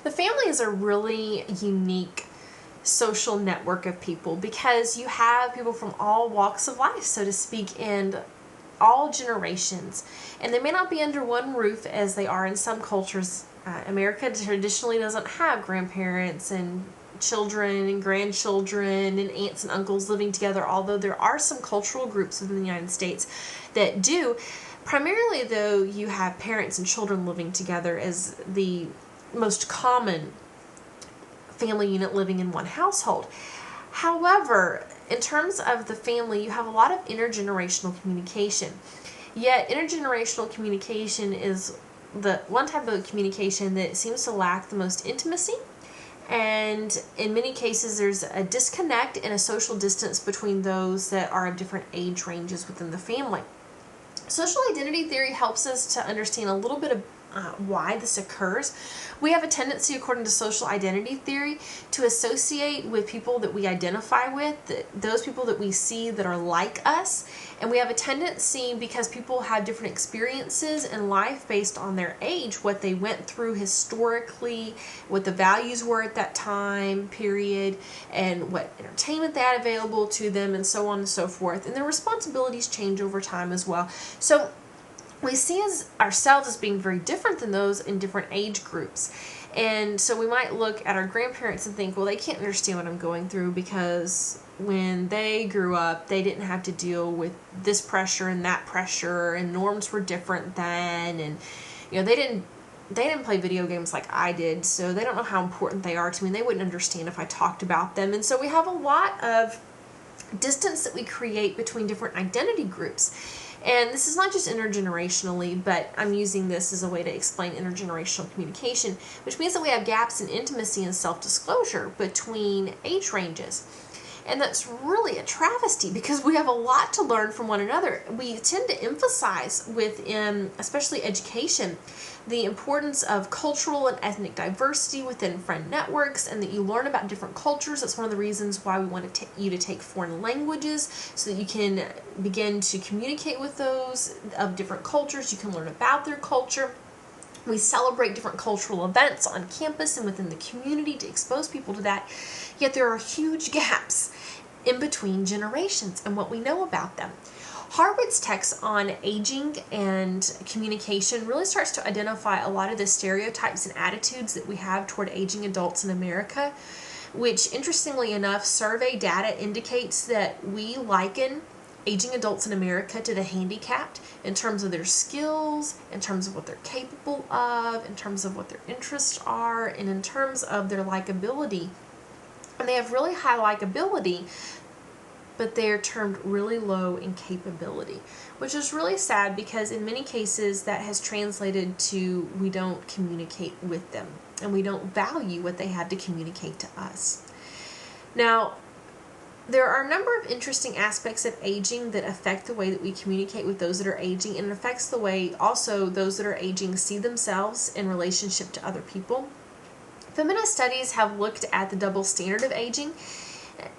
The family is a really unique social network of people because you have people from all walks of life, so to speak, and all generations. And they may not be under one roof as they are in some cultures. America traditionally doesn't have grandparents and children and grandchildren and aunts and uncles living together, although there are some cultural groups within the United States that do. Primarily, though, you have parents and children living together as the most common family unit living in one household. However, in terms of the family, you have a lot of intergenerational communication. Yet intergenerational communication is the one type of communication that seems to lack the most intimacy, and in many cases there's a disconnect and a social distance between those that are of different age ranges within the family. Social identity theory helps us to understand a little bit of why this occurs. We have a tendency, according to social identity theory, to associate with people that we identify with, those people that we see that are like us. And we have a tendency, because people have different experiences in life based on their age, what they went through historically, what the values were at that time period, and what entertainment they had available to them, and so on and so forth. And their responsibilities change over time as well. So we see ourselves as being very different than those in different age groups. And so we might look at our grandparents and think, well, they can't understand what I'm going through because when they grew up, they didn't have to deal with this pressure and that pressure, and norms were different then, and they didn't play video games like I did, so they don't know how important they are to me, and they wouldn't understand if I talked about them. And so we have a lot of distance that we create between different identity groups. And this is not just intergenerationally, but I'm using this as a way to explain intergenerational communication, which means that we have gaps in intimacy and self-disclosure between age ranges. And that's really a travesty because we have a lot to learn from one another. We tend to emphasize within, especially education, the importance of cultural and ethnic diversity within friend networks, and that you learn about different cultures. That's one of the reasons why we want you to take foreign languages, so that you can begin to communicate with those of different cultures. You can learn about their culture. We celebrate different cultural events on campus and within the community to expose people to that. Yet there are huge gaps in between generations and what we know about them. Harwood's text on aging and communication really starts to identify a lot of the stereotypes and attitudes that we have toward aging adults in America, which, interestingly enough, survey data indicates that we liken aging adults in America to the handicapped in terms of their skills, in terms of what they're capable of, in terms of what their interests are, and in terms of their likability. And they have really high likability, but they are termed really low in capability, which is really sad because in many cases that has translated to we don't communicate with them and we don't value what they have to communicate to us. Now, there are a number of interesting aspects of aging that affect the way that we communicate with those that are aging, and it affects the way also those that are aging see themselves in relationship to other people. Feminist studies have looked at the double standard of aging,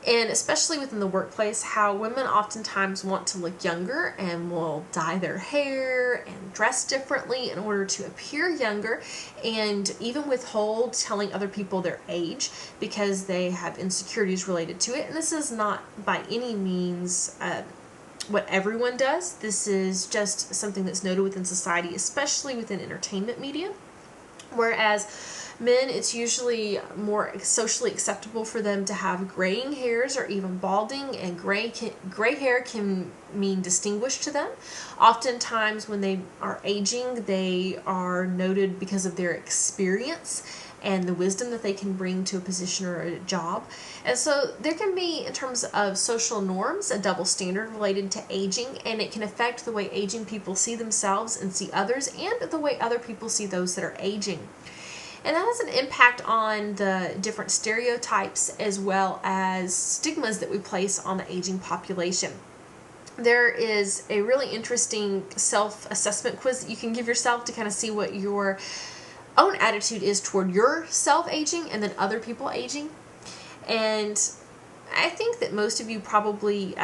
and especially within the workplace, how women oftentimes want to look younger and will dye their hair and dress differently in order to appear younger, and even withhold telling other people their age because they have insecurities related to it. And this is not by any means what everyone does. This is just something that's noted within society, especially within entertainment media. Whereas men, it's usually more socially acceptable for them to have graying hairs or even balding, and gray hair can mean distinguished to them. Oftentimes when they are aging, they are noted because of their experience and the wisdom that they can bring to a position or a job. And so there can be, in terms of social norms, a double standard related to aging, and it can affect the way aging people see themselves and see others, and the way other people see those that are aging. And that has an impact on the different stereotypes as well as stigmas that we place on the aging population. There is a really interesting self-assessment quiz that you can give yourself to kind of see what your own attitude is toward yourself aging and then other people aging. And I think that most of you probably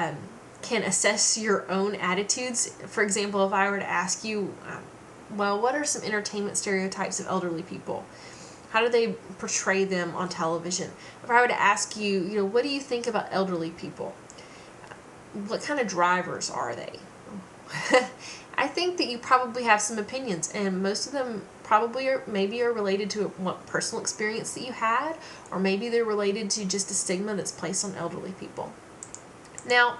can assess your own attitudes. For example, if I were to ask you, well, what are some entertainment stereotypes of elderly people? How do they portray them on television? If I were to ask you, what do you think about elderly people? What kind of drivers are they? I think that you probably have some opinions, and most of them probably are related to what personal experience that you had, or maybe they're related to just a stigma that's placed on elderly people. Now,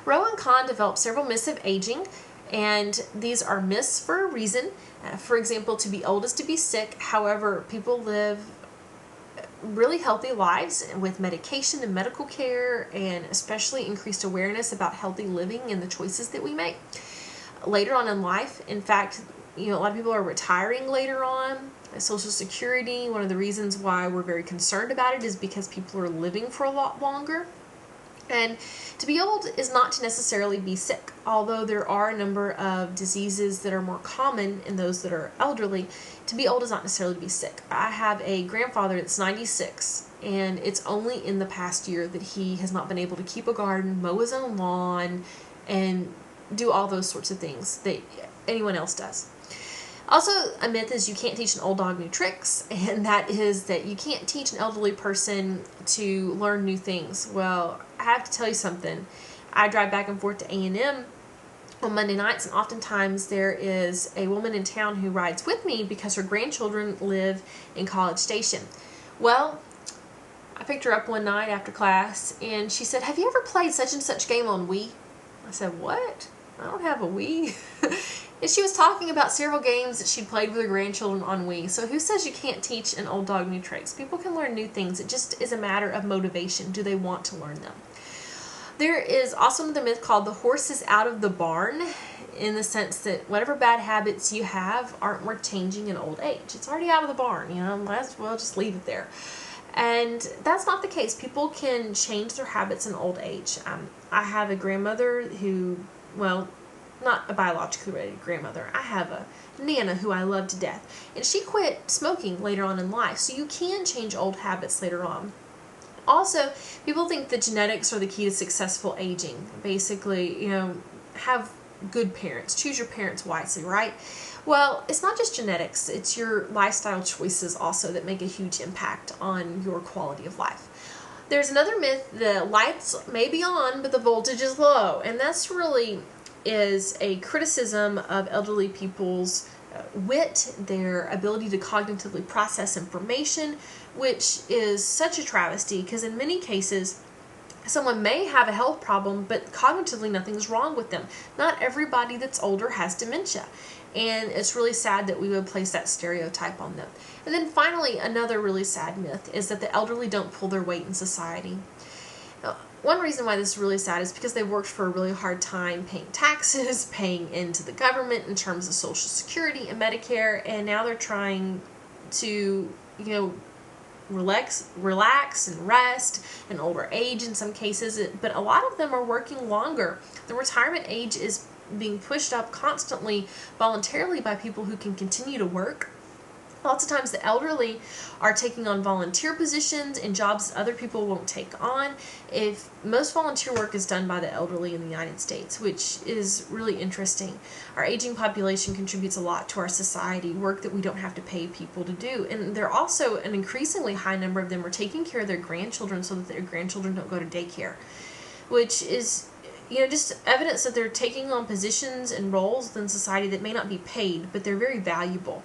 Rowan Kahn developed several myths of aging, and these are myths for a reason. For example, to be old is to be sick. However, people live really healthy lives with medication and medical care, and especially increased awareness about healthy living and the choices that we make later on in life. In fact, a lot of people are retiring later on. Social Security, one of the reasons why we're very concerned about it is because people are living for a lot longer. And to be old is not to necessarily be sick, although there are a number of diseases that are more common in those that are elderly. To be old is not necessarily to be sick. I have a grandfather that's 96, and it's only in the past year that he has not been able to keep a garden, mow his own lawn, and do all those sorts of things that anyone else does. Also, a myth is you can't teach an old dog new tricks, and that is that you can't teach an elderly person to learn new things. Well, I have to tell you something. I drive back and forth to A&M on Monday nights, and oftentimes there is a woman in town who rides with me because her grandchildren live in College Station. Well, I picked her up one night after class, and she said, "Have you ever played such and such game on Wii?" I said, "What? I don't have a Wii." And she was talking about several games that she'd played with her grandchildren on Wii. So who says you can't teach an old dog new tricks? People can learn new things. It just is a matter of motivation. Do they want to learn them? There is also another myth called the horse is out of the barn, in the sense that whatever bad habits you have aren't worth changing in old age. It's already out of the barn, might as well just leave it there. And that's not the case. People can change their habits in old age. I have a grandmother who, not a biologically related grandmother. I have a Nana who I love to death. And she quit smoking later on in life. So you can change old habits later on. Also, people think that genetics are the key to successful aging. Basically, have good parents. Choose your parents wisely, right? Well, it's not just genetics. It's your lifestyle choices also that make a huge impact on your quality of life. There's another myth: the lights may be on, but the voltage is low. And that's really is a criticism of elderly people's wit, their ability to cognitively process information, which is such a travesty because in many cases someone may have a health problem, but cognitively nothing's wrong with them. Not everybody that's older has dementia, and it's really sad that we would place that stereotype on them. And then finally, another really sad myth is that the elderly don't pull their weight in society. Now, one reason why this is really sad is because they worked for a really hard time paying taxes, paying into the government in terms of Social Security and Medicare, and now they're trying to, relax and rest in older age in some cases, but a lot of them are working longer. The retirement age is being pushed up constantly voluntarily by people who can continue to work. Lots of times the elderly are taking on volunteer positions and jobs that other people won't take on. If most volunteer work is done by the elderly in the United States, which is really interesting. Our aging population contributes a lot to our society, work that we don't have to pay people to do. And they're also, an increasingly high number of them are taking care of their grandchildren so that their grandchildren don't go to daycare, which is just evidence that they're taking on positions and roles within society that may not be paid, but they're very valuable.